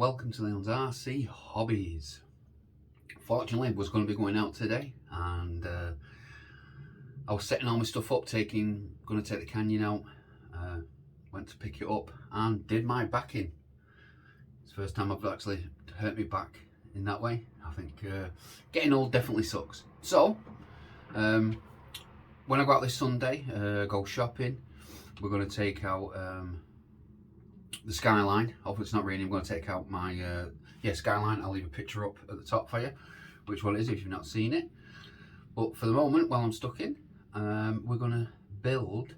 welcome to Leon's RC Hobbies. Fortunately, I was going to be going out today, and I was setting all my stuff up, going to take the canyon out, went to pick it up and did my backing. It's the first time I've actually hurt my back in that way. I think getting old definitely sucks. So, when I go out this Sunday, go shopping, we're going to take out the Skyline. Hopefully it's not raining. I'm going to take out my Skyline. I'll leave a picture up at the top for you, which one it is if you've not seen it. But for the moment, while I'm stuck in, we're going to build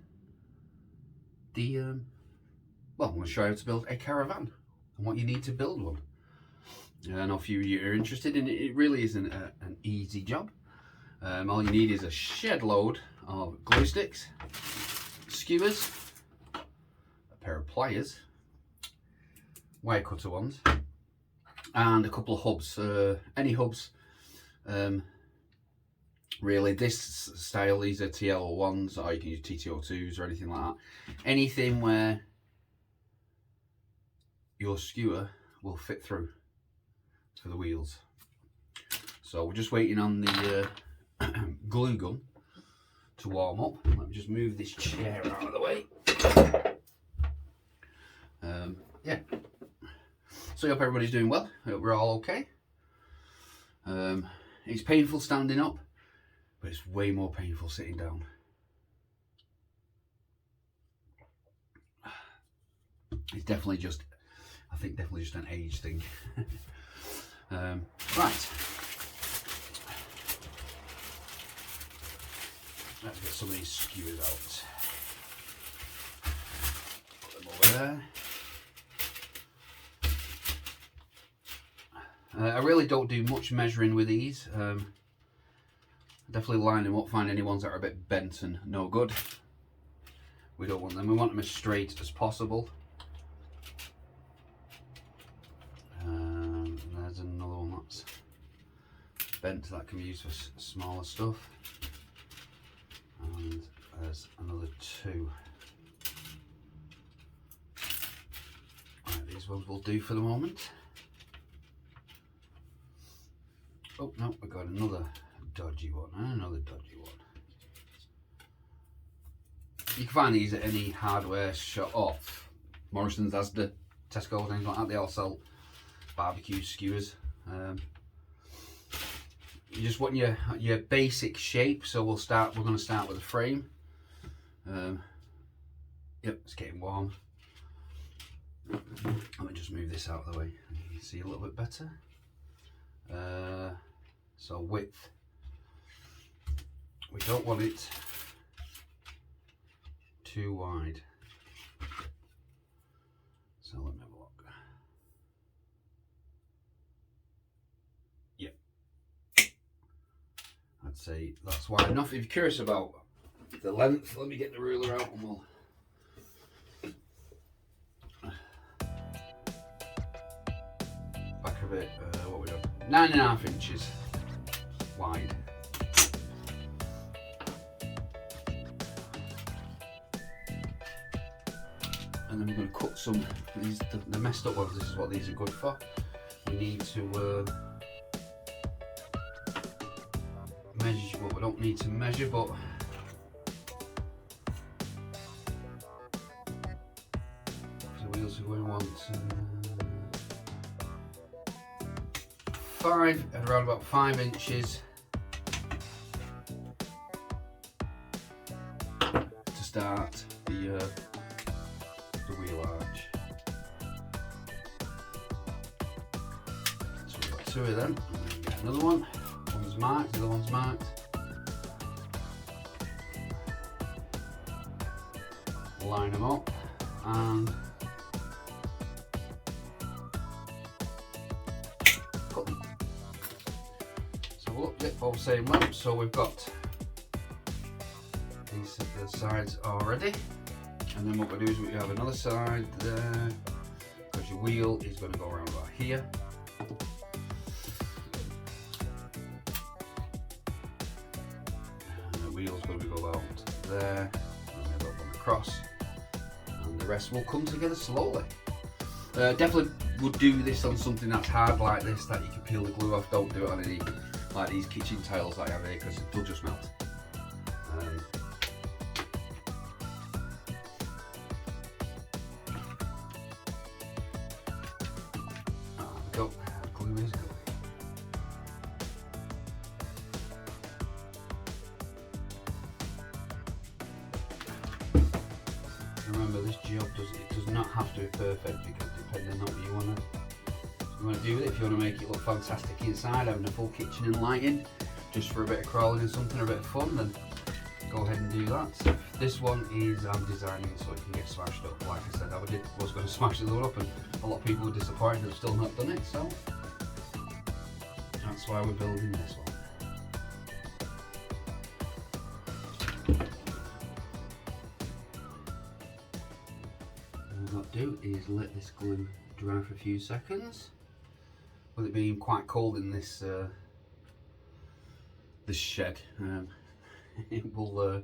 the I'm going to show you how to build a caravan and what you need to build one. I know a few of you are interested in it. It really isn't an easy job. All you need is a shed load of glue sticks, skewers, a pair of pliers, wire cutter ones, and a couple of hubs. Any hubs, really. This style, these are TL1s, or you can use TTO2s or anything like that. Anything where your skewer will fit through to the wheels. So we're just waiting on the glue gun to warm up. Let me just move this chair out of the way. Yeah. So I hope everybody's doing well. I hope we're all okay. It's painful standing up, but it's way more painful sitting down. It's definitely just, I think definitely just an age thing. Right. Let's get some of these skewers out. Put them over there. I really don't do much measuring with these. Definitely line them up, find any ones that are a bit bent and no good. We don't want them. We want them as straight as possible. There's another one that's bent that can be used for smaller stuff. And there's another two. Right, these ones will do for the moment. Oh no, we've got another dodgy one and another dodgy one. You can find these at any hardware shop, Morrison's, Asda, Tesco, things like that. They all sell barbecue skewers. You just want your basic shape. So we're going to start with a frame. Yep, it's getting warm. Let me just move this out of the way. You can see a little bit better. So width, we don't want it too wide. So let me have a look. Yeah, I'd say that's wide enough. If you're curious about the length, let me get the ruler out and we'll back of it. What we have, 9.5 inches wide. And then we're going to cut some of these, the messed up ones. This is what these are good for. We need to measure, well, we don't need to measure, but the wheels are going to want 5, at around about 5 inches to start the wheel arch. So we've got 2 of them. And then get another one. One's marked, the other one's marked. Line them up and cut them. So we'll look at both same length. So we've got these the sides already. And then what we do is we have another side there, because your wheel is going to go around about here. And the wheel's going to go about there, and then go across, and the rest will come together slowly. Definitely would do this on something that's hard like this, that you can peel the glue off. Don't do it on any like these kitchen tiles that I have here, because they'll just melt. Go. Glue is good. Remember, this job does not have to be perfect, because depending on what you want to do with it, if you want to make it look fantastic inside, having a full kitchen and lighting, just for a bit of crawling and something, a bit of fun, then go ahead and do that. So this one is, I'm designing it so it can get smashed up. Like I said, I was going to smash the other one up, and a lot of people were disappointed they've still not done it, so that's why we're building this one. What I'll do is let this glue dry for a few seconds. With it being quite cold in this this shed, it will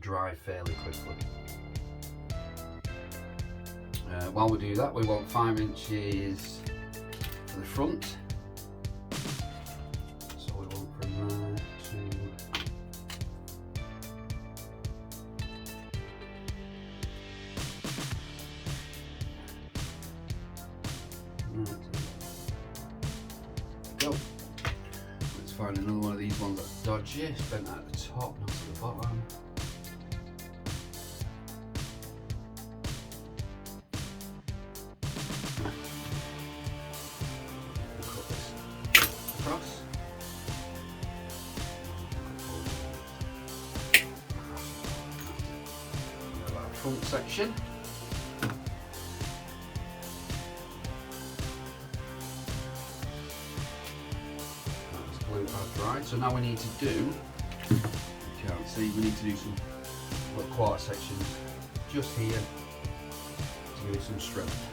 dry fairly quickly. While we do that, we want 5 inches for the front. So we want from there to go. Let's find another one of these ones that's dodgy. It's bent at the top, not at the bottom. Cut this across. We have our front section. Right, so now we need to do, you can't see, we need to do some little quarter sections just here to give it some strength.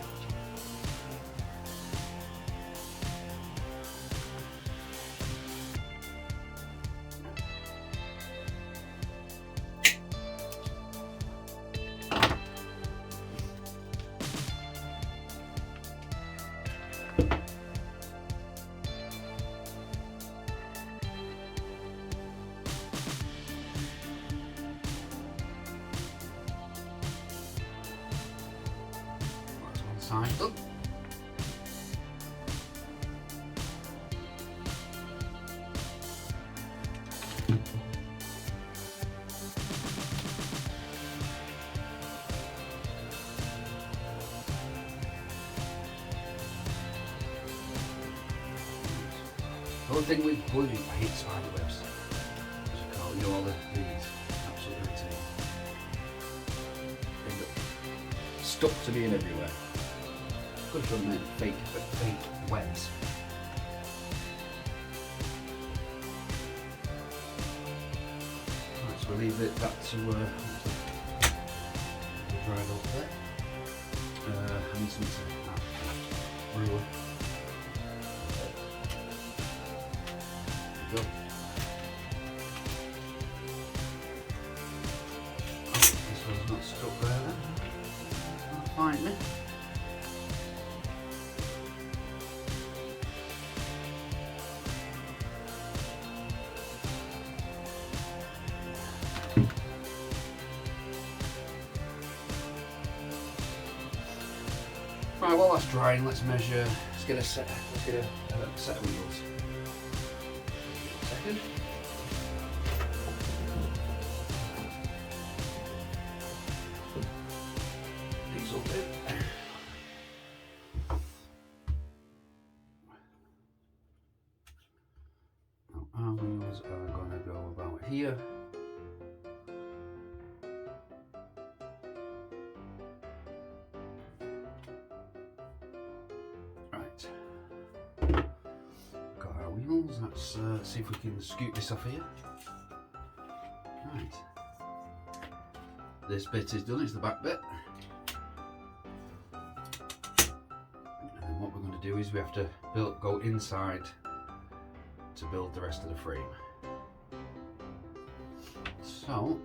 Side up. The other thing with glue, I hate spider webs. As you call it, you know, all these absolutely irritating. End up stuck to being everywhere. Good for them, fake webs. Right, so we'll leave that to dry it up there. I need some ruler. There we go. This one's not stuck there then. I'll find it. Right, while that's drying, let's measure. Let's get a set of wheels. Second. These will do. Now our wheels are going to go about here. Let's see if we can scoot this off here. Right. This bit is done, it's the back bit. And then what we're going to do is we have to go inside to build the rest of the frame. So,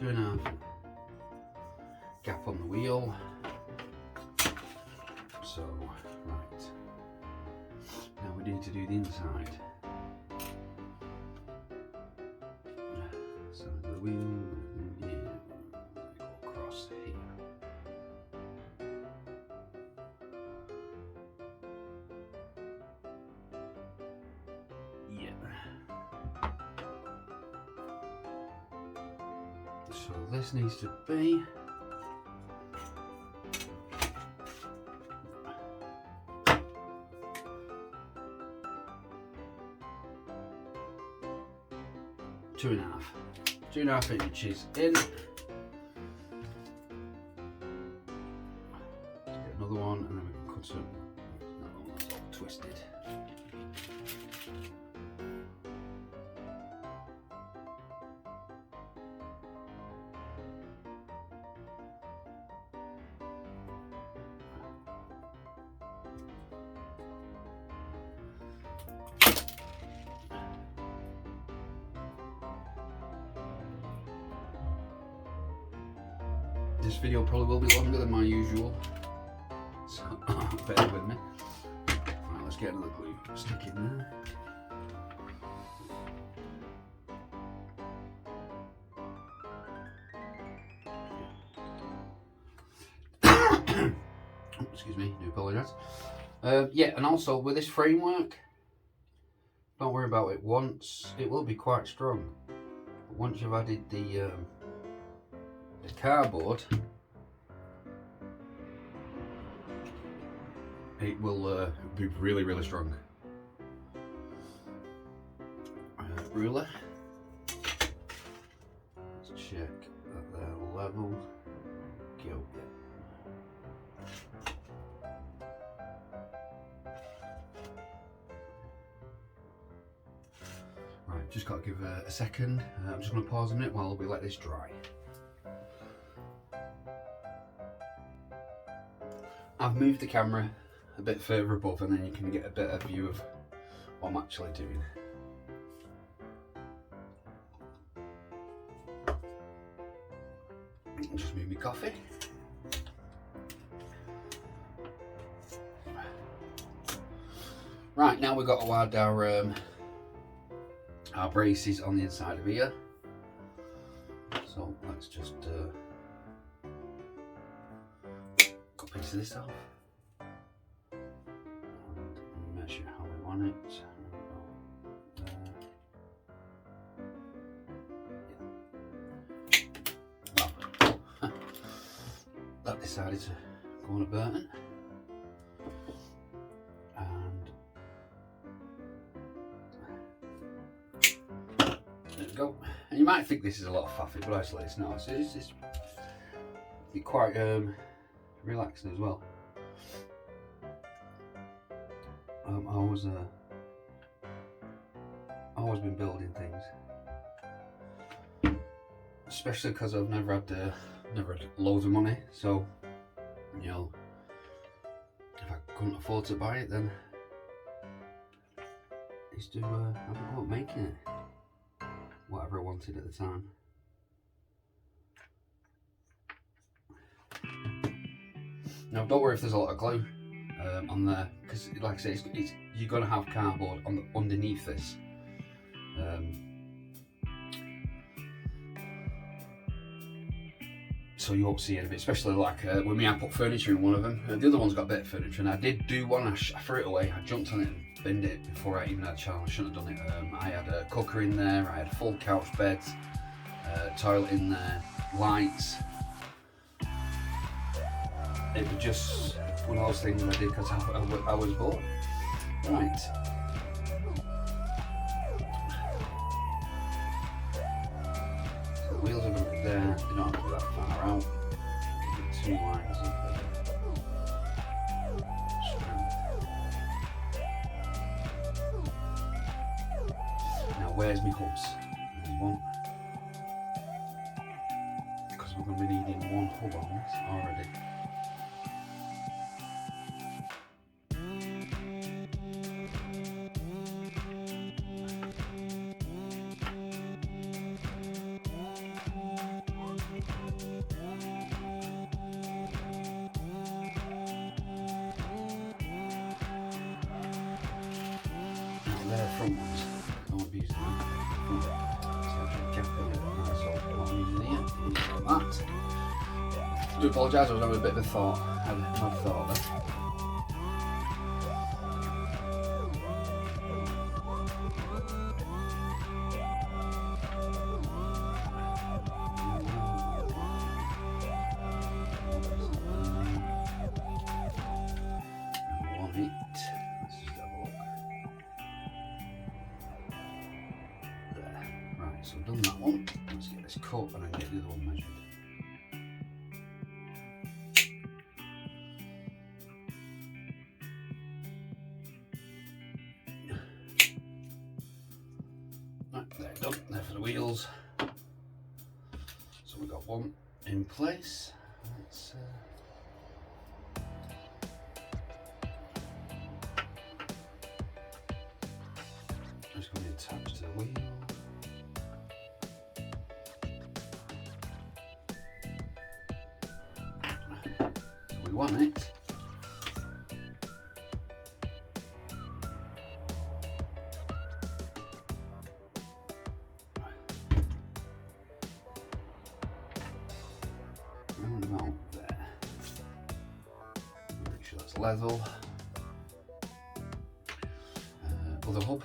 2.5 gap on the wheel. So, right, now we need to do the inside. So the wheel, yeah, go across here. So this needs to be two and a half inches in. Let's get another one, and then we can cut some. That one's all twisted. This video probably will be longer than my usual, so bear with me. Right, let's get another glue stick in there. Excuse me, do apologise. Yeah, and also with this framework, don't worry about it. Once it will be quite strong, but once you've added the cardboard, it will be really, really strong. Ruler. Let's check that they're level. Go. Right, just got to give a second. I'm just going to pause a minute while we let this dry. I've moved the camera a bit further above, and then you can get a better view of what I'm actually doing. Just move my coffee. Right, now we've got to add our braces on the inside of here. So let's just cut a piece of this off and measure how we want it. That decided to go on a burden, and there we go. And you might think this is a lot of faffing, but actually it's not. So it's quite relaxing as well. I've always been building things, especially because I've never had loads of money. So, you know, if I couldn't afford to buy it, then it's to have a go at making it, whatever I wanted at the time. Now, don't worry if there's a lot of glue on there, because, like I say, it's you're going to have cardboard on underneath this. So you won't see it a bit, especially like when I put furniture in one of them. The other one's got better furniture, and I did do one. I threw it away. I jumped on it and binned it before I even had a chance. I shouldn't have done it. I had a cooker in there. I had a full couch bed, toilet in there, lights. It was just one of those things I did because I was bored. Right. So the wheels are going to be there. They don't have to be that far out. Give it 2 lines of strength. Now, where's my hubs? There's one. Because we're going to be needing 1 hub on this already. front ones. I won't be using them. I do apologise, I was having a bit of a thought. I had another thought there. So I've done that one. Let's get this cut and then get the other one measured. Right, there done. There for the wheels. So we've got one in place. Let's just going to be attached to the wheel. We want it. Round about there. Make sure that's level. Other hub.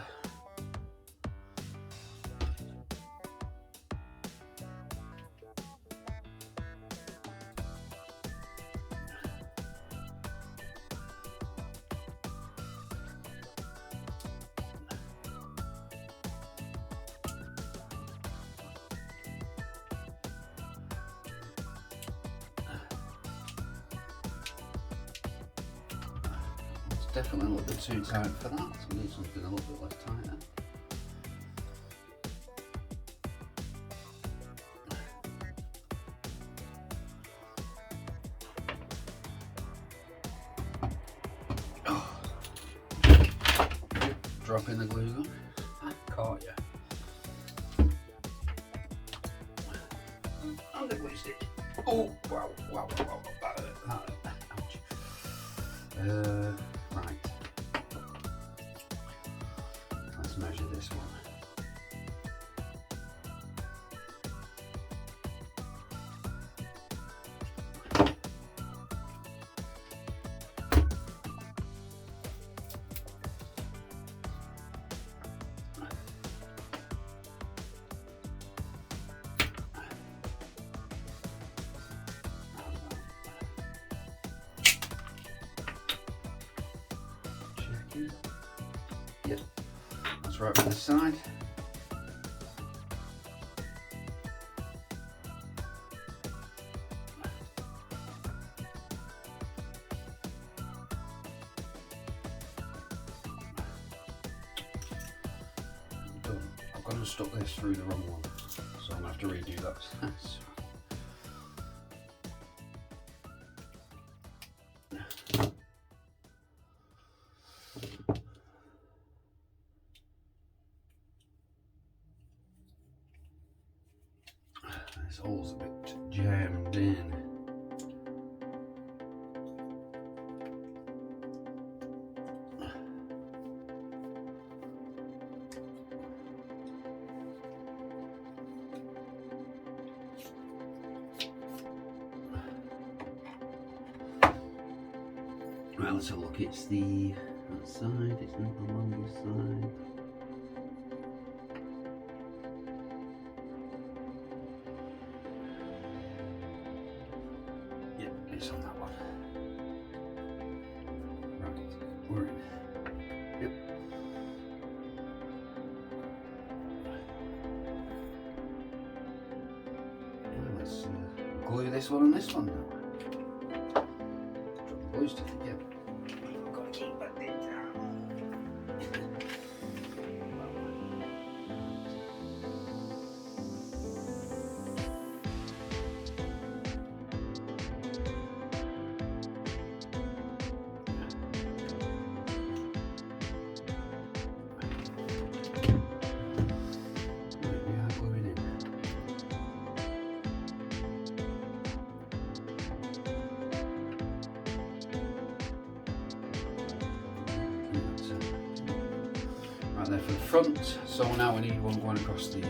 Definitely a little bit too tight for that, so we need something a little bit less tighter. Oh. Dropping the glue gun. Caught you. And the glue stick. Oh, wow. Ouch. Right, let's measure this one. Yep, that's right on the side. Done. I've got to stuck this through the wrong one, so I'm going to have to redo that. This hole's a bit jammed in. Right, let's have a look. It's the that side, it's not the longest side. It's on that one. Right, we're in. Yep. Well, let's glue this one and this one now. Drop the glue stick again. I've got to keep that bit down. Right there for the front. So now we need one going across the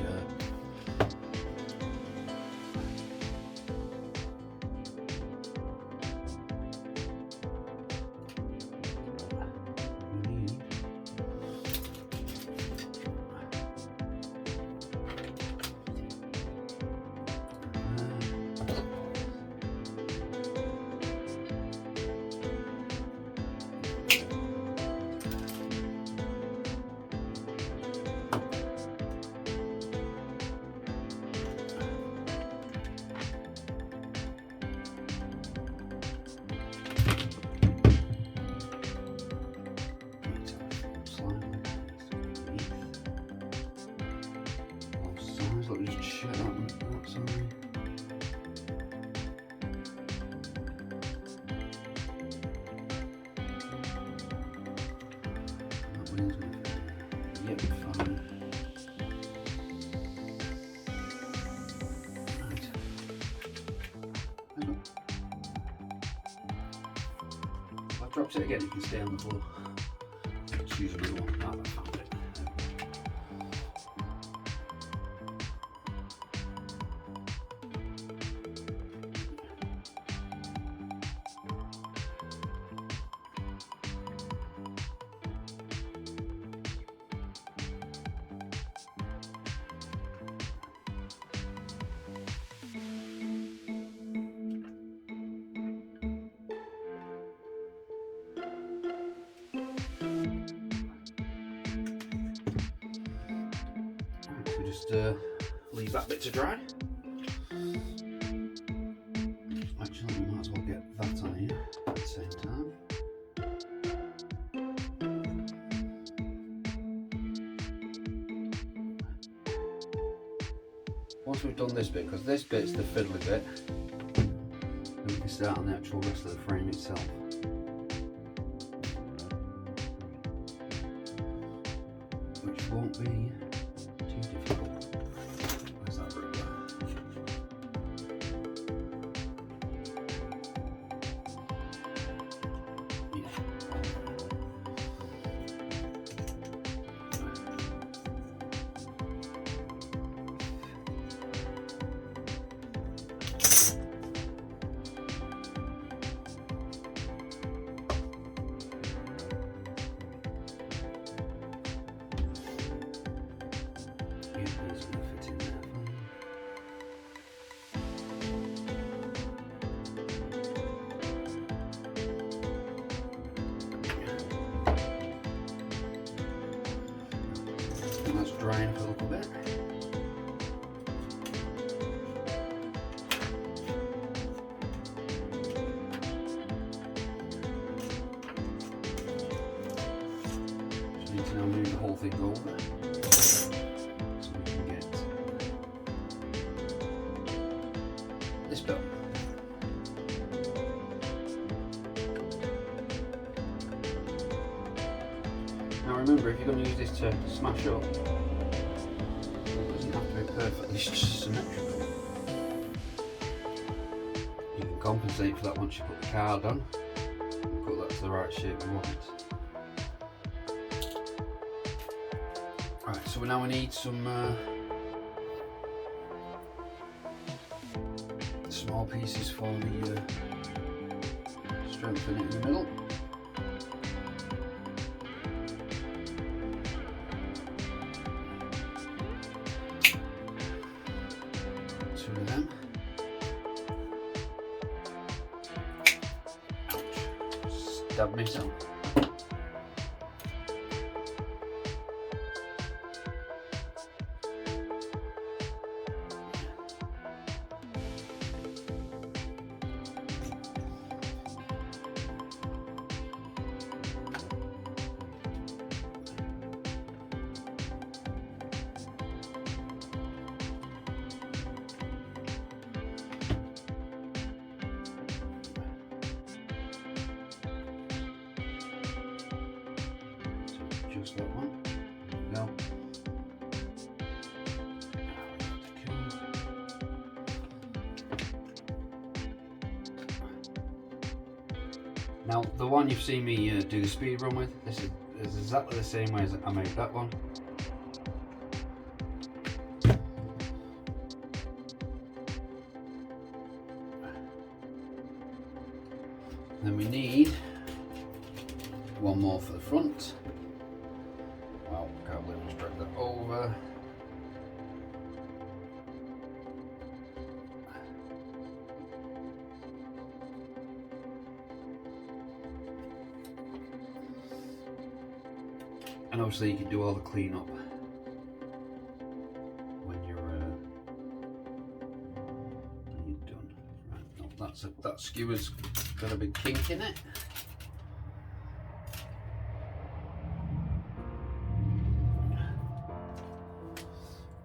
let me just check that one. That's on. That wheel's gonna fit. Yep, fine. Right. If I drop it again, it can stay on the floor. Let's use another one. Ah, I found it. Just leave that bit to dry. Actually, we might as well get that on here at the same time. Once we've done this bit, because this bit's the fiddly bit, then we can start on the actual rest of the frame itself. Which won't be too difficult. Where's that ruler? That's drying for a little bit. Just need to now move the whole thing over so we can get this bit. Now remember, if you're going to use this to smash up, it doesn't have to be perfectly symmetrical. You can compensate for that once you put the card on and put that to the right shape we want. Right, so now we need some small pieces for the strengthening in the middle. Two of them. Ouch. Stabbed myself. Just that one. No. Now, the one you've seen me do the speed run with, this is is exactly the same way as I made that one. Then we need one more for the front. Wow, can't believe I just dragged that over. And obviously you can do all the cleanup when you're done. Right, no, that skewer's got a big kink in it.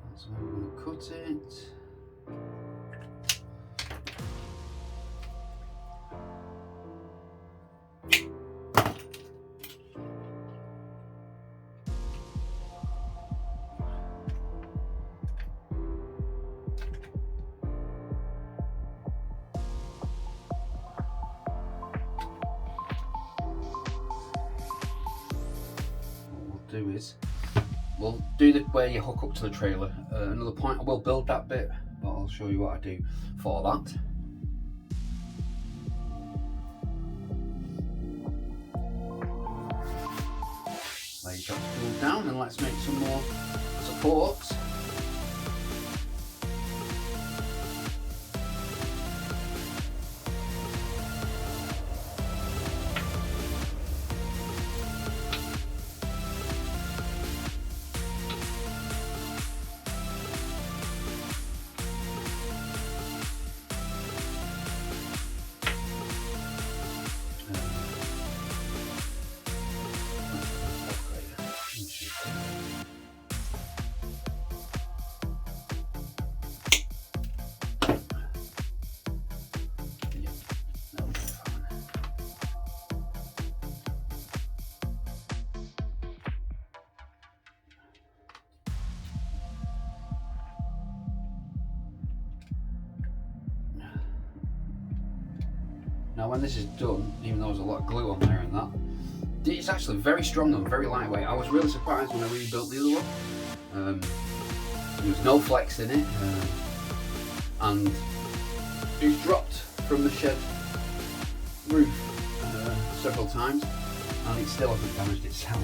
That's how I'm going to cut it. Do is we'll do the where you hook up to the trailer. Another point, I will build that bit, but I'll show you what I do for that. Lay your chopped tool down and let's make some more supports. Now when this is done, even though there's a lot of glue on there and that, it's actually very strong and very lightweight. I was really surprised when I rebuilt the other one. There was no flex in it, and it was dropped from the shed roof several times, and it still hasn't damaged itself.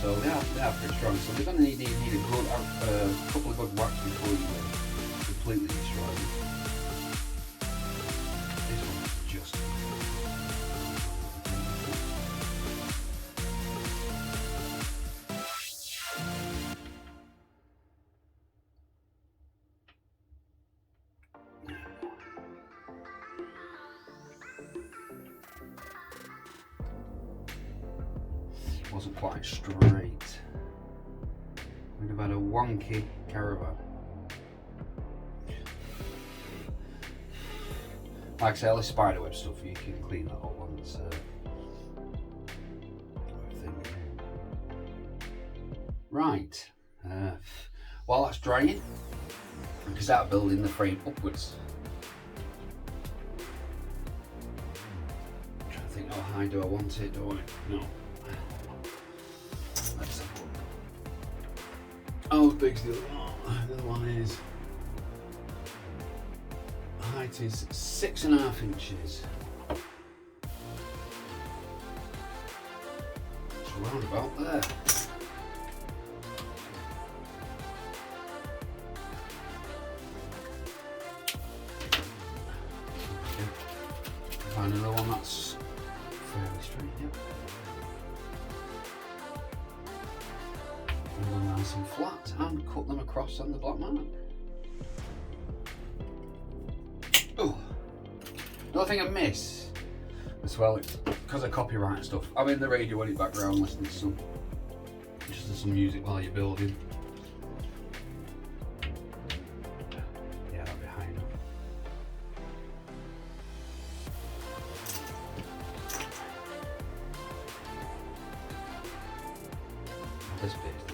So they are pretty strong. So they're going to need a good couple of good whacks before you completely destroy them. Wasn't quite straight. We'd have had a wonky Caravan. Like I say, all this spiderweb stuff, you can clean that up once. Right. While that's drying, we can start building the frame upwards. I'm trying to think, how high do I want it? Do I? No. Let's have a look. How big's the other one? The other one is, height is 6.5 inches. It's around about there. Find another one that's fairly straight, yep. Nice and flat, and cut them across on the black mark. Oh, another thing I miss as well, it's because of copyright and stuff. I'm in the radio in the background listening to some music while you're building. Yeah, that'll be high enough. This bit is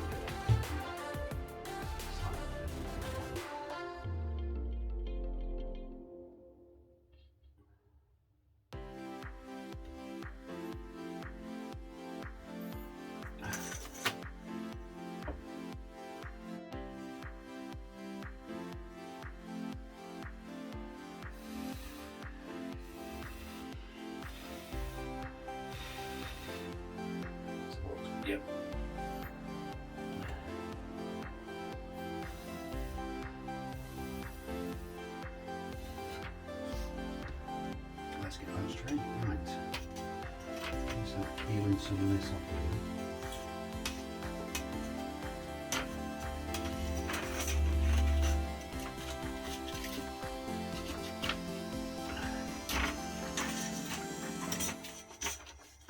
quite straight. Right. So peeling some of this off here.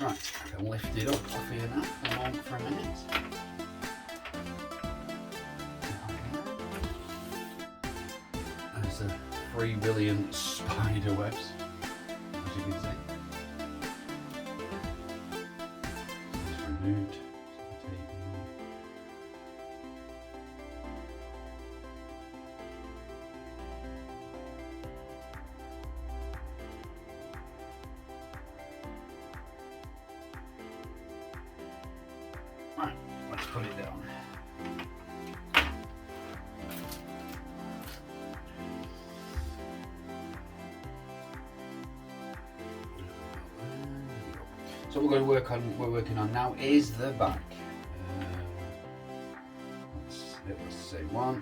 Right, I can lift it up off here now for a minute. There's the 3 billion spider webs, as you can see. It's removed. Right, let's put it down. So what we're working on now is the back. Let's say one.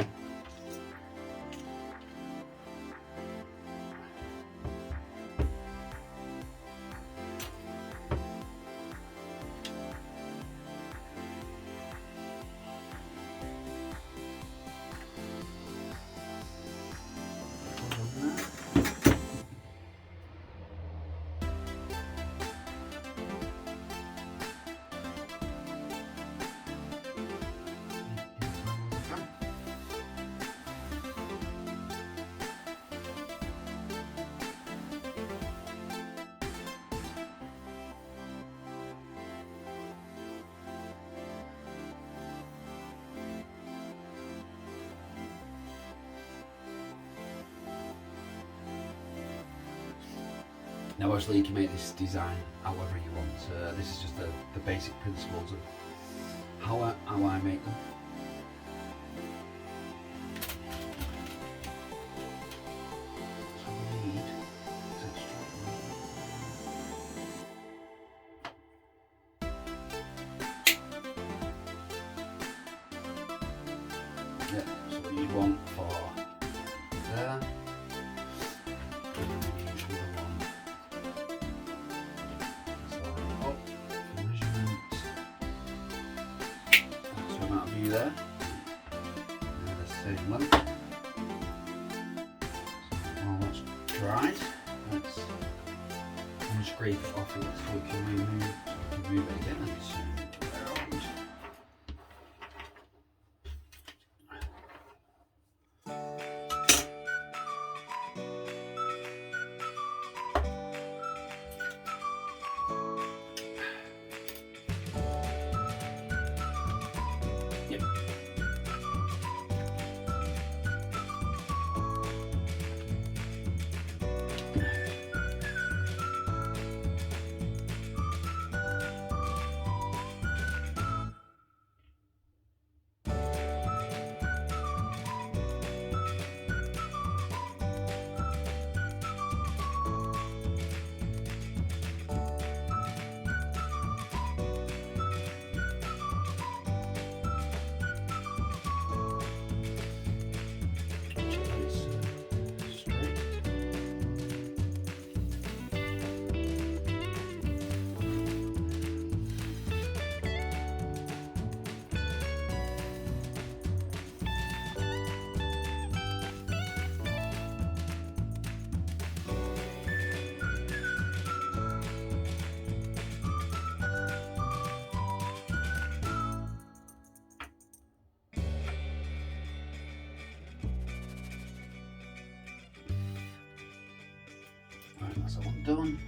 Now obviously you can make this design however you want. This is just the basic principles of how I make them. So we need so we need one for there. There, and the same length. So while that's dried, let's unscrape it off it so we can remove it again and turn it around. Right, that's that one done.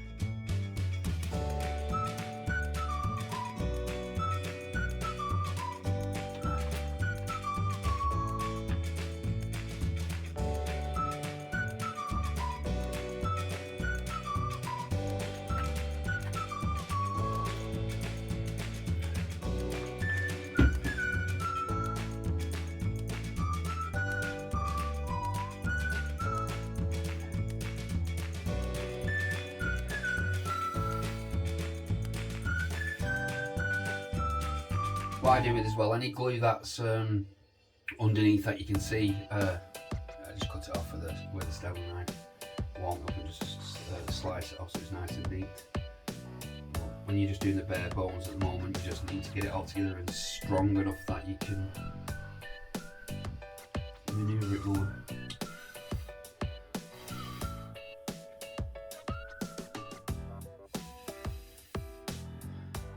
What I do with as well, any glue that's underneath that you can see, I just cut it off with the stone knife, warm it up and just slice it off so it's nice and neat. When you're just doing the bare bones at the moment, you just need to get it all together and strong enough that you can manoeuvre it more.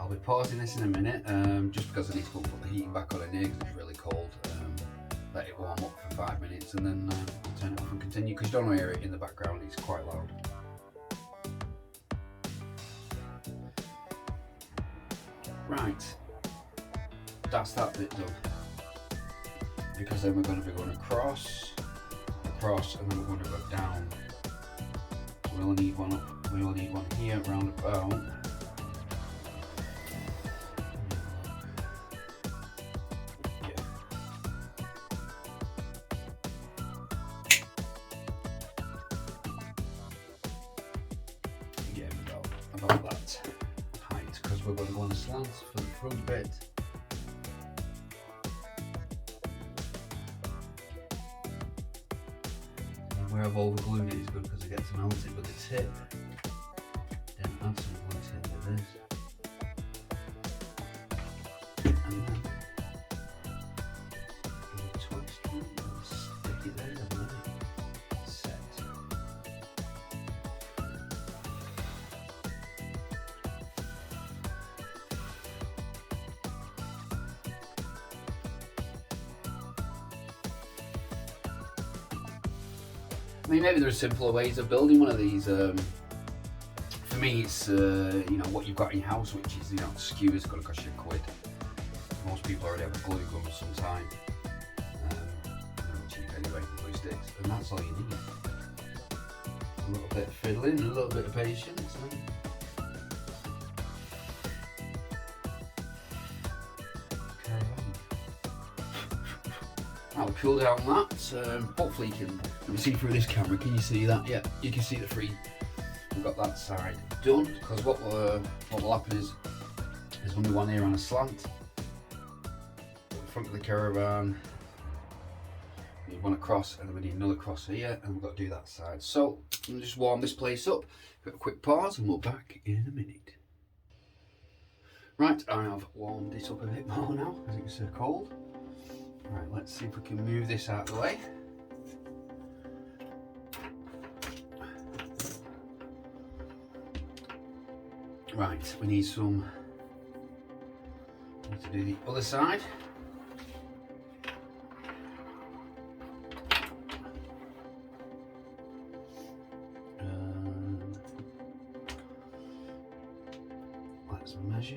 I'll be pausing this in a minute, just because I need to put the heating back on in here because it's really cold. Let it warm up for 5 minutes and then I'll turn it off and continue, because you don't hear it in the background, it's quite loud. Right, that's that bit done, because then we're going to be going across, and then we're going to go down. We'll need one up, we'll need one here round about. About that height, because we're going to go on a slant for the front bit. And where I've overglued it is good because it gets mounted with the tip. Then add some glue into this. And then give it a twist and stick it there and let it set. I mean, maybe there are simpler ways of building one of these. For me, it's you know, what you've got in your house, which is, you know, skewers, going to cost you £1. Most people already have a glue gun of some time. Cheap anyway, glue sticks, and that's all you need. A little bit of fiddling, a little bit of patience. I'll cool down that. Hopefully you can see through this camera. Can you see that? Yeah, you can see the free. We've got that side done, because what will happen is there's going to be one here on a slant. At the front of the Caravan, we need one across, and then we need another cross here, and we've got to do that side. So I'm going to just warm this place up. Got a quick pause, and we'll be back in a minute. Right, I have warmed it up a bit more now because it was so cold. Right, let's see if we can move this out of the way. Right, we need to do the other side. Let's measure.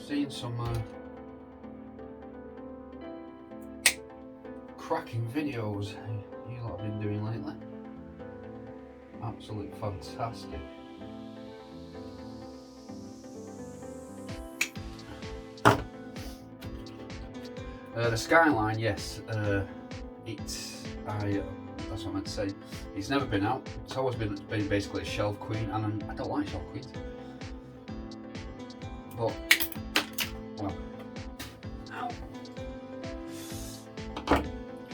Seen some cracking videos you lot have been doing lately. Absolutely fantastic. The Skyline, yes, that's what I meant to say. It's never been out. It's always been basically a shelf queen, and I don't like shelf queens. But well, ow.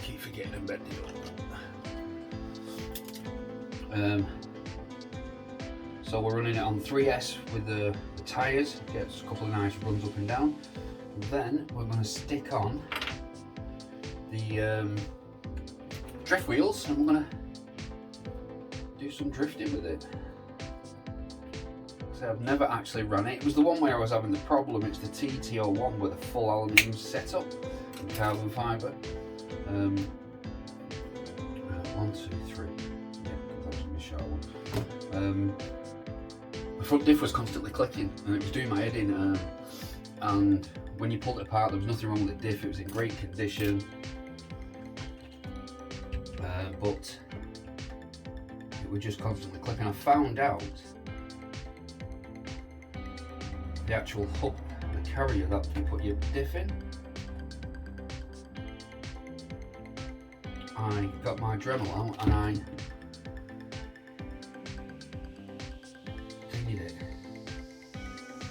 Keep forgetting I'm bending up. So we're running it on 3S with the tyres, gets a couple of nice runs up and down. And then we're going to stick on the drift wheels, and we're going to do some drifting with it. I've never actually run it. It was the one where I was having the problem. It's the TT01 with a full aluminium setup and carbon fibre. 1, 2, 3. Yeah, that was a short one. The front diff was constantly clicking, and it was doing my head in. And when you pulled it apart, there was nothing wrong with the diff. It was in great condition, but it was just constantly clicking. I found out the actual hub, the carrier that you put your diff in. I got my Dremel out and I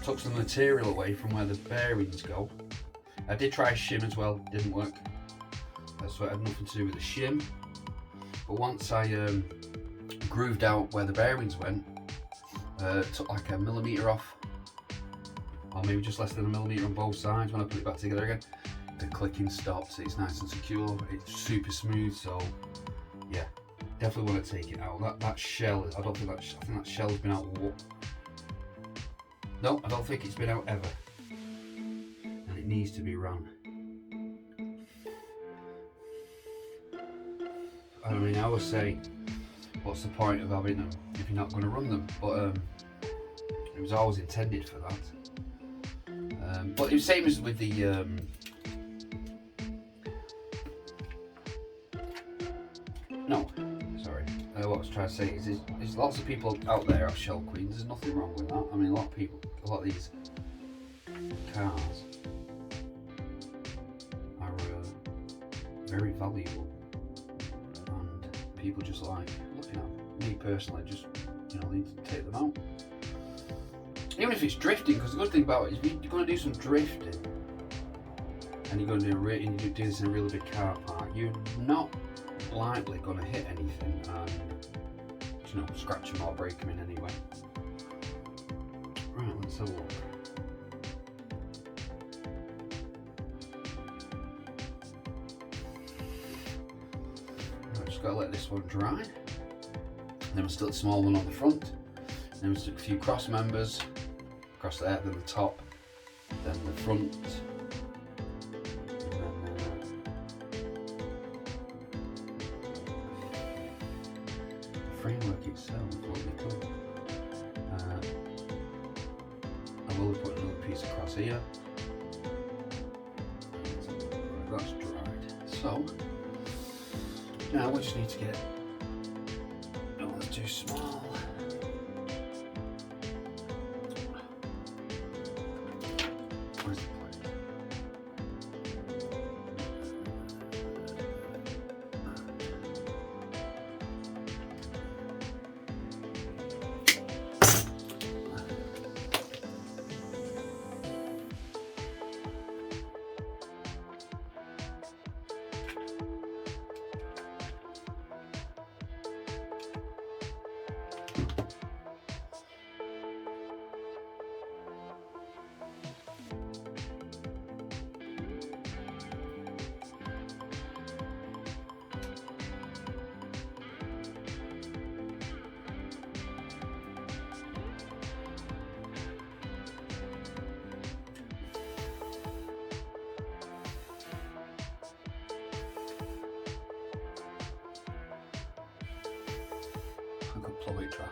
took some material away from where the bearings go. I did try a shim as well, didn't work. So it had nothing to do with the shim. But once I grooved out where the bearings went, took like a millimetre off, or maybe just less than a millimetre on both sides. When I put it back together again, the clicking stops, it's nice and secure, it's super smooth. So yeah, definitely want to take it out. That shell, I think that shell's been out. No, I don't think it's been out ever, and it needs to be run. I mean, I would say, what's the point of having them if you're not going to run them? But it was always intended for that. But it was the same as with the what I was trying to say is there's lots of people out there have shell queens. There's nothing wrong with that. I mean, a lot of these cars are very valuable, and people just like looking at them. Me personally, just need to take them out, even if it's drifting. Because the good thing about it is if you're going to do some drifting and you're going to do this in a really big car park, you're not likely going to hit anything and scratch them or break them in any way. Right, let's have a look. I've just got to let this one dry. Then we'll stick a small one on the front. Then we'll stick a few cross members across there, then the top, then the front. Framework itself will be cool. I will put another piece across here. That's dried. So now we just need to get. Oh, that's too small. Where's the point? I could probably try.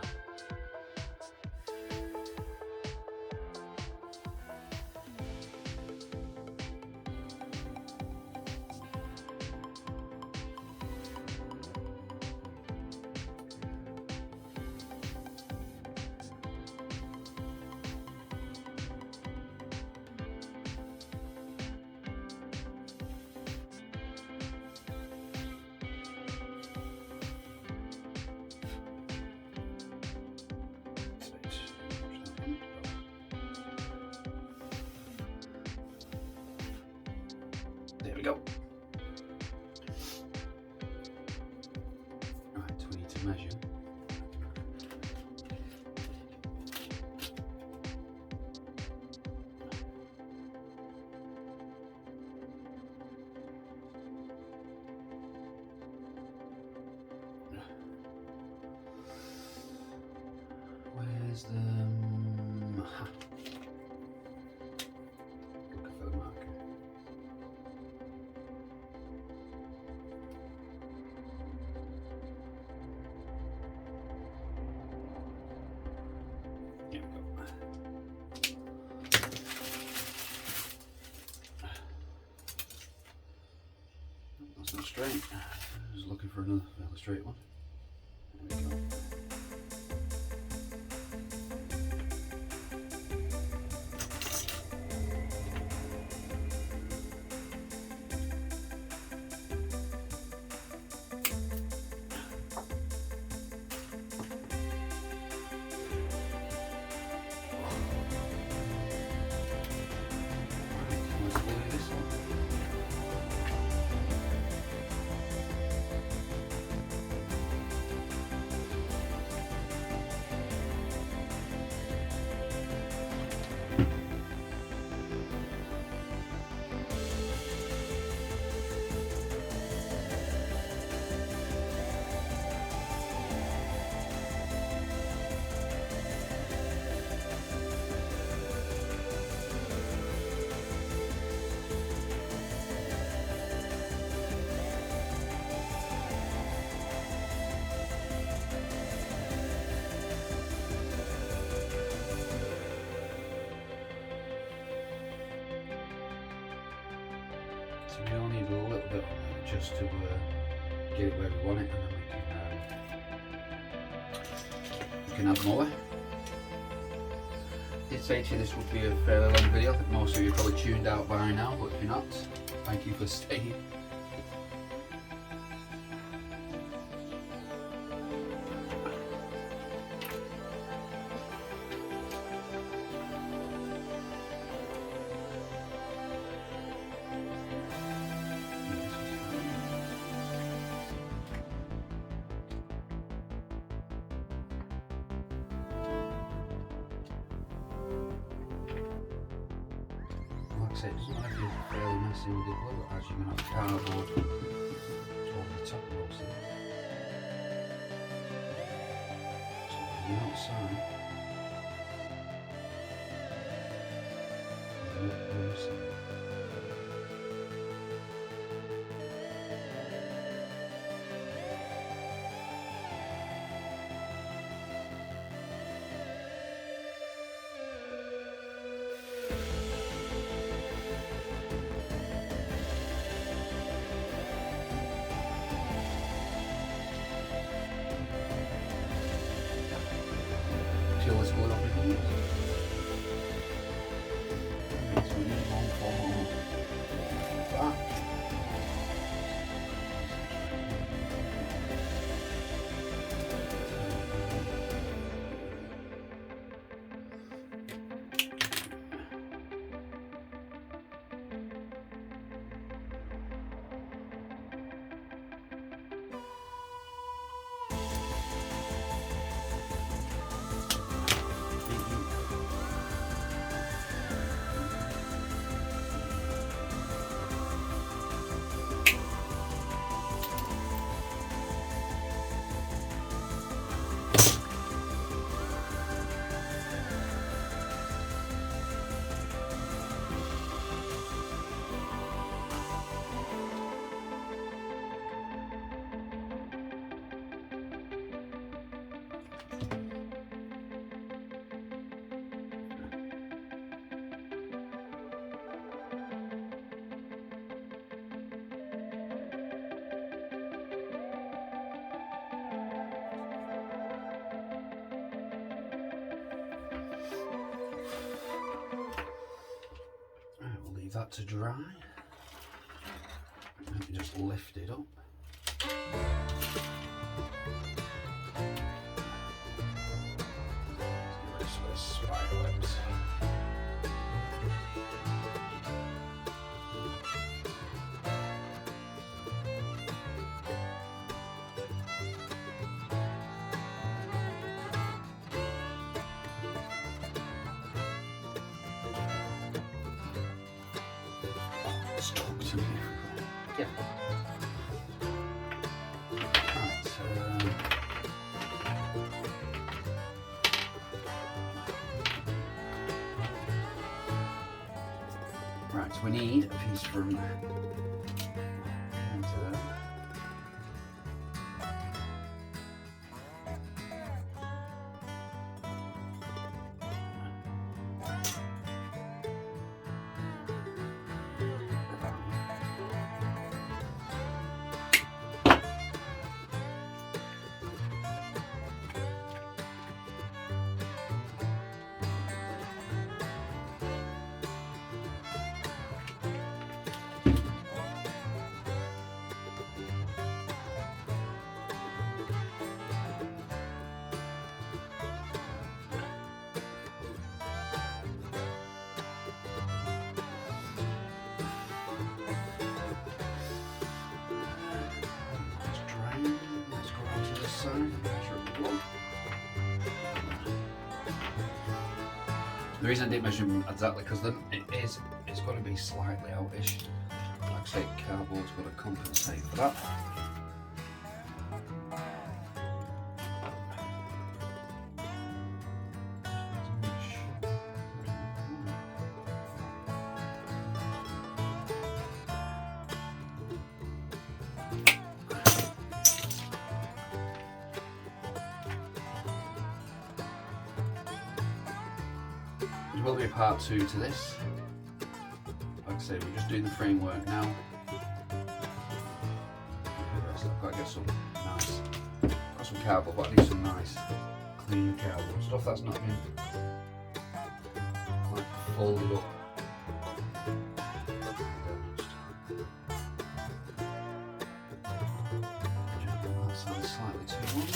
There we go. Right, so we need to measure. Where's the looking for the marker. Here we go. That's not straight. Just looking for another straight one. There we go. we all need a little bit on it just to get it where we want it, and then we can add more. I did say to you this would be a fairly long video. I think most of you are probably tuned out by now, but if you're not, thank you for staying. Like I said, it doesn't matter if you're fairly messy with the glue, as you're going to have cardboard over the top of those things. So on the outside, and the inside. Till it's glue up in here. Okay, so we need one for that. That to dry, and just lift it up. Let's get rid of those spider webs. Talk to me. Yeah. Right, so we need a piece from there. The reason I didn't measure them exactly because it's going to be slightly outish. Like I say, cardboard's got to compensate for that. There will be a part 2 to this. Like I say, we're just doing the framework now. some cardboard, but I need some nice clean cardboard. Stuff that's not been like folded up. That sounds slightly too long.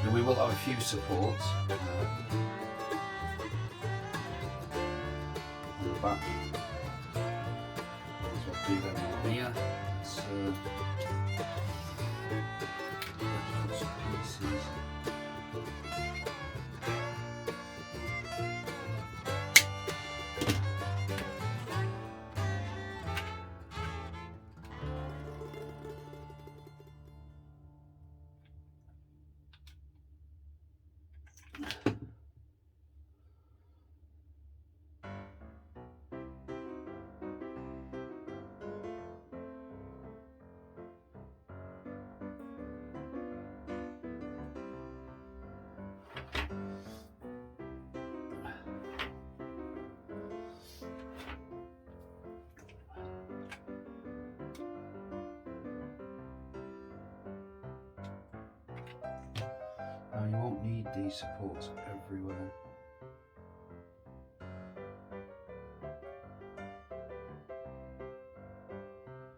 And we will have a few supports on the back. So I'll do them on here. Let's put some pieces. Now you won't need these supports everywhere.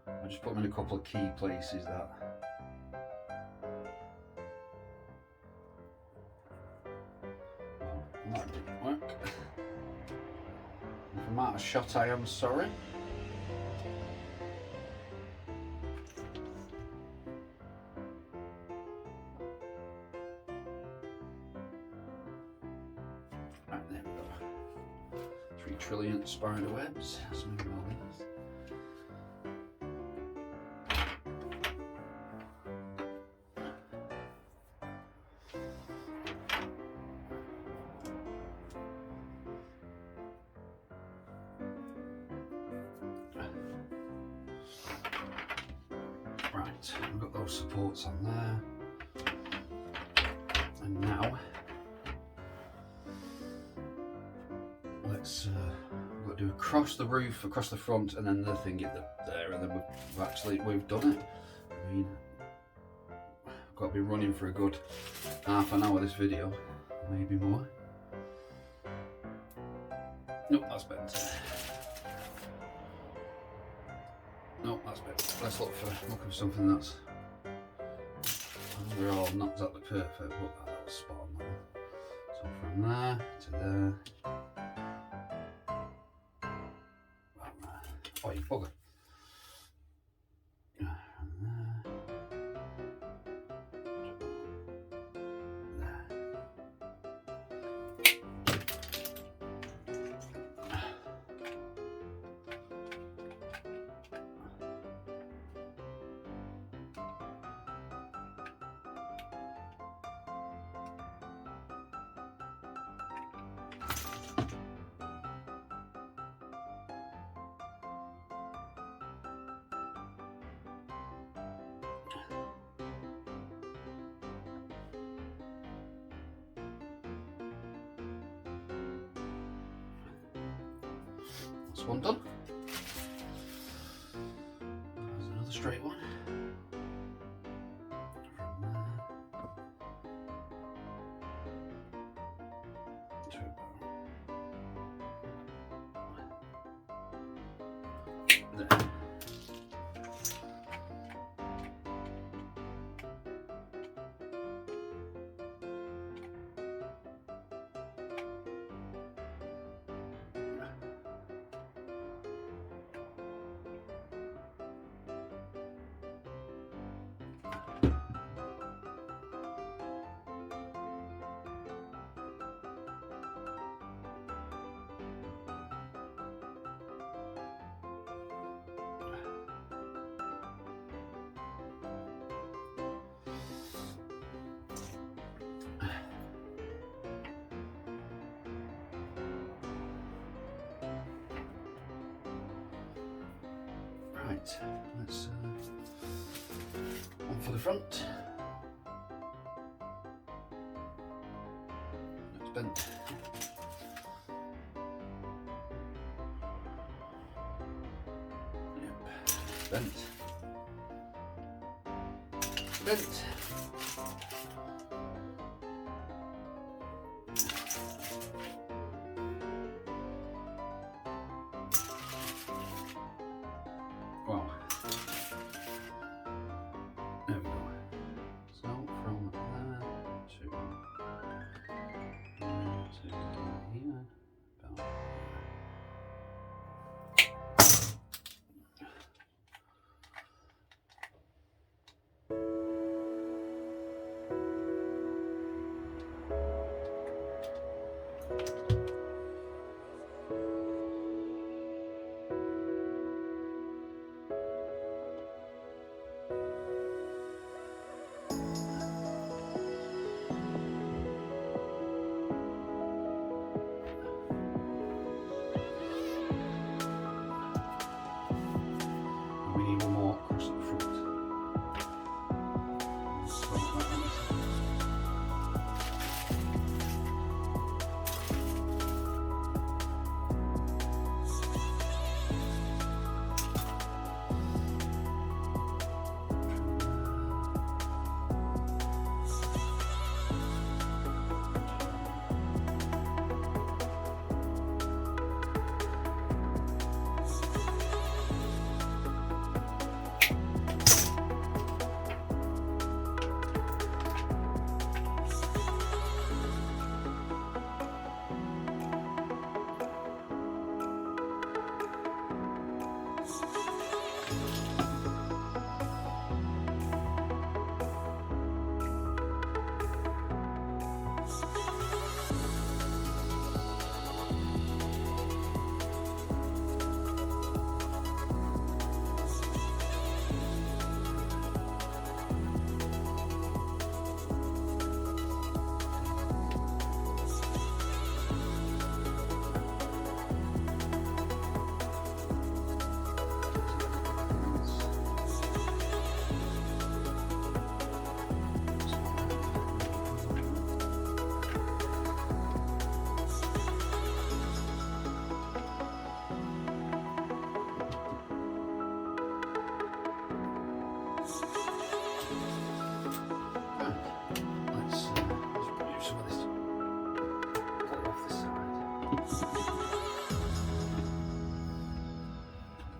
I just put them in a couple of key places that didn't work. If I'm out of shot, I am sorry. Right, there we go. 3 trillion spider webs. Let's move all these. Right, we've got those supports on there. And now let's we've got to do across the roof, across the front, and then the thing get there, and then we've done it. I mean, I've got to be running for a good half an hour this video, maybe more. Nope, that's bent. Nope, that's bent. Let's look for something that's. They're all not exactly perfect, but that was spot on. So from there to there. Oh, you bugger. From there. There. That's one done. There's another straight one. From there to about there. Right, let's one for the front. It's bent. Yep, bent. Bent. Wow. There we go. So from there to here, about we need one more across at the front.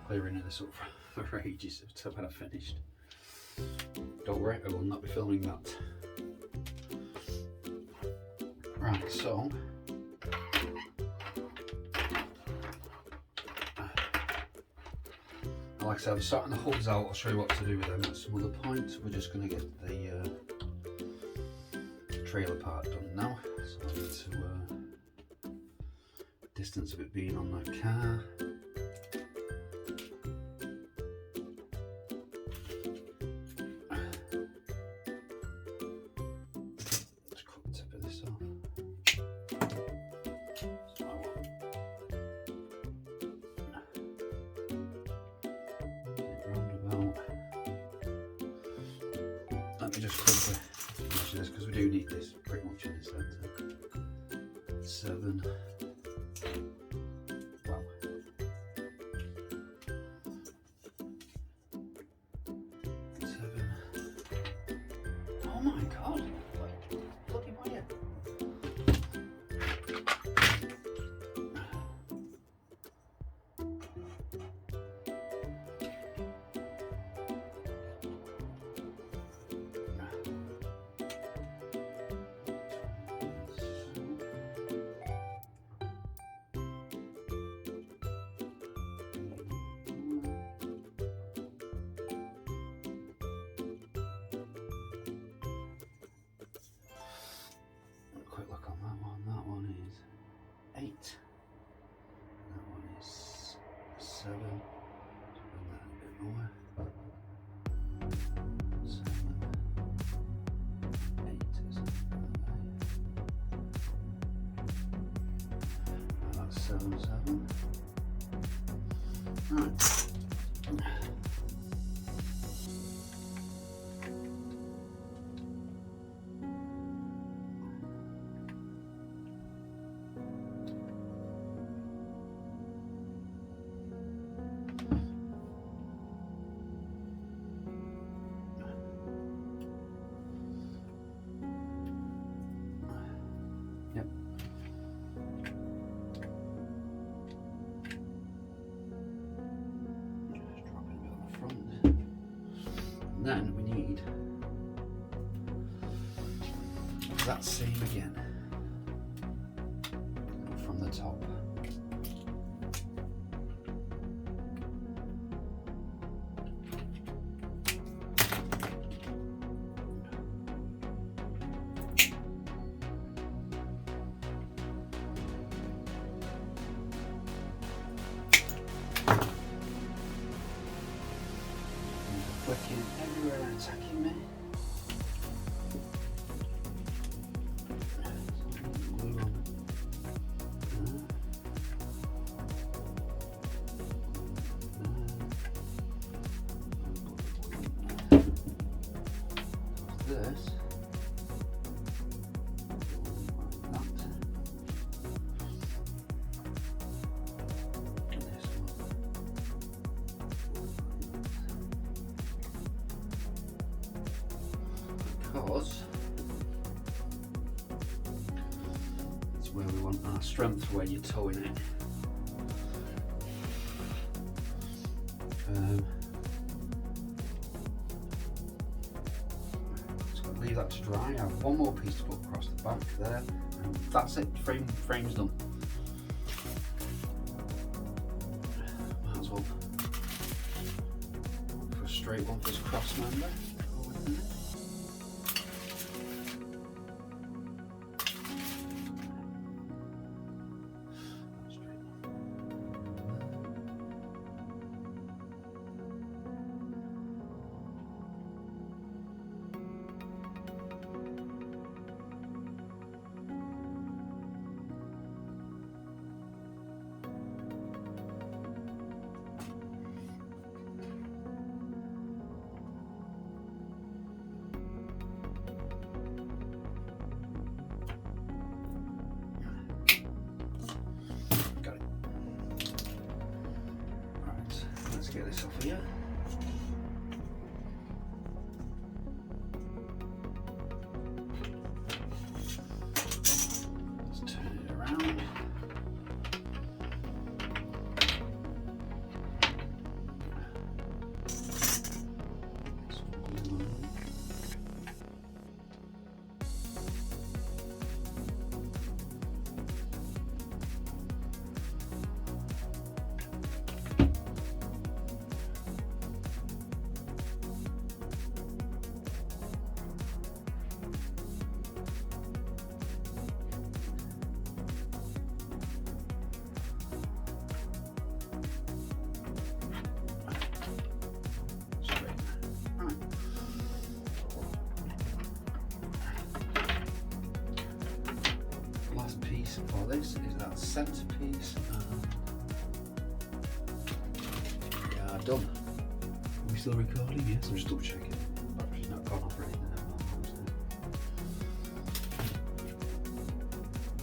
Clearing this up for ages until when I finished. Don't worry, I will not be filming that. Right, so like I said, I'm sorting the hubs out. I'll show you what to do with them at some other point. We're just going to get the trailer part done now. So I need to distance of it being on that car. Let me just quickly measure this because we do need this pretty much in the centre. 7. Wow. 7. Oh my god! Bloody wire. Look on that one. That one is 8. That one is 7. Bring that a bit more. 7. 8 is it? That's 7, 7. Right. front. And then we need that same again from the top. Flicking everywhere and attacking me. Glue on. This. Because it's where we want our strength, where you're towing it. Just got to leave that to dry. I have one more piece to put across the back there, and that's it. Frame's done. Might as well look for a straight one for this cross member. Let's get this off here. Let's turn it around. For this is that centre piece, and yeah, done. Are we still recording? Yes, I'm just double checking. Battery's not gone off or anything.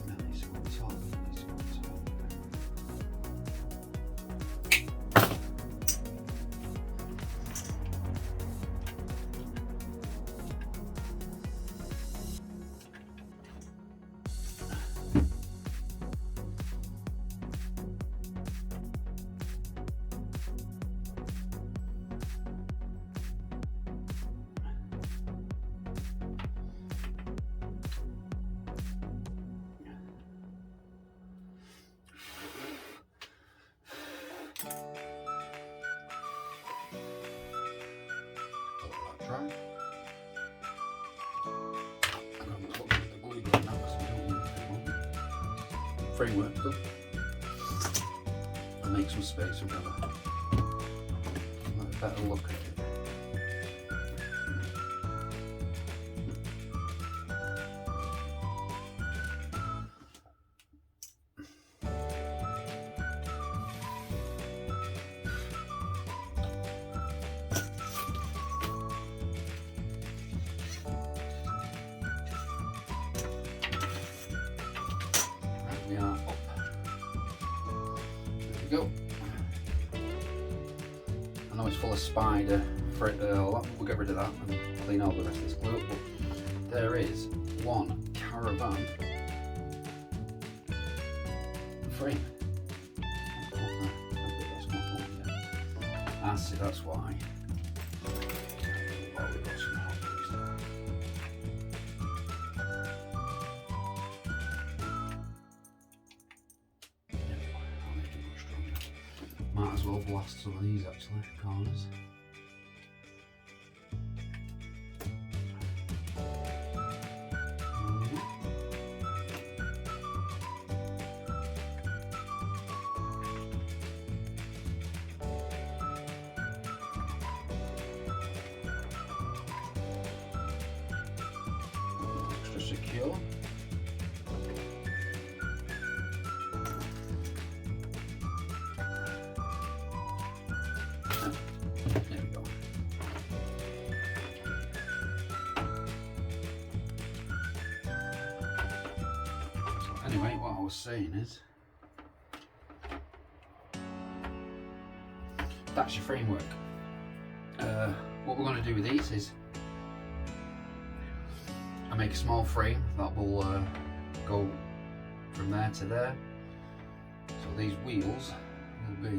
Nice on top, nice on top. Try. I'm going to put the glue gun now because we don't need it anymore. Framework done. And make some space and have a better look at it. We are up. There we go. I know it's full of spider frit, we'll get rid of that and clean all the rest of this glue up, but there is one Caravan frame. nasty, that's why. Oh, we've got some hobbies there. I'll make it much stronger. Might as well blast some of these actually, corners. Secure. There we go. So anyway, what I was saying is that's your framework. What we're going to do with these is I make a small frame that will go from there to there. So these wheels will be,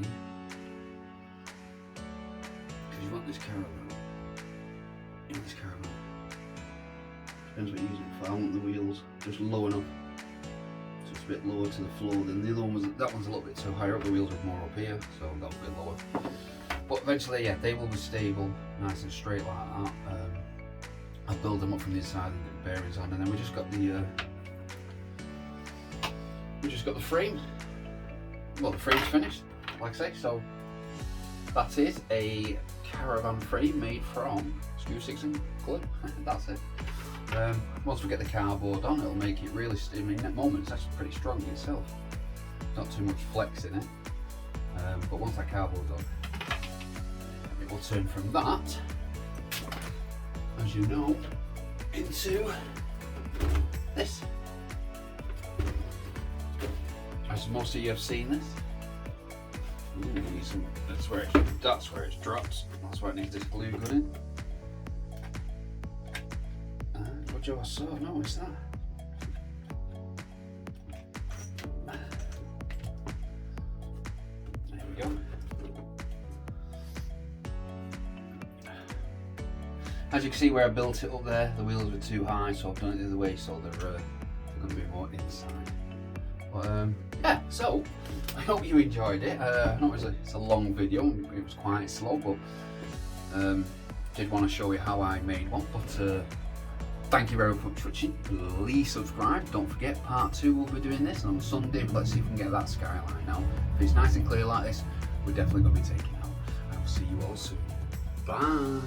because you want this caravan, depends what you're using it for. I want the wheels just low enough, so it's a bit lower to the floor than the other one was. That one's a little bit too high up, the wheels are more up here, so that'll be lower. But eventually, yeah, they will be stable, nice and straight like that. I'll build them up from the inside and get the bearings on, and then we just got the frame. Well, the frame's finished, like I say. So that is a caravan frame made from screw, sticks and glue. That's it. Once we get the cardboard on, it'll make it really. I mean, at the moment it's actually pretty strong in itself. Not too much flex in it. But once that cardboard's on, it will turn from that, as you know, into this. As most of you have seen this. Ooh, that's where it's dropped. That's why it needs this glue gun in. What you saw, notice that. There we go. As you can see where I built it up there, the wheels were too high, so I've done it the other way, so they're going to be more inside. But yeah, so I hope you enjoyed it. I know it's a long video, it was quite slow, but did want to show you how I made one. But thank you very much for watching. Please subscribe. Don't forget, part 2 we'll be doing this on Sunday. Let's see if we can get that skyline now. If it's nice and clear like this, we're definitely going to be taking it out. I'll see you all soon. Bye.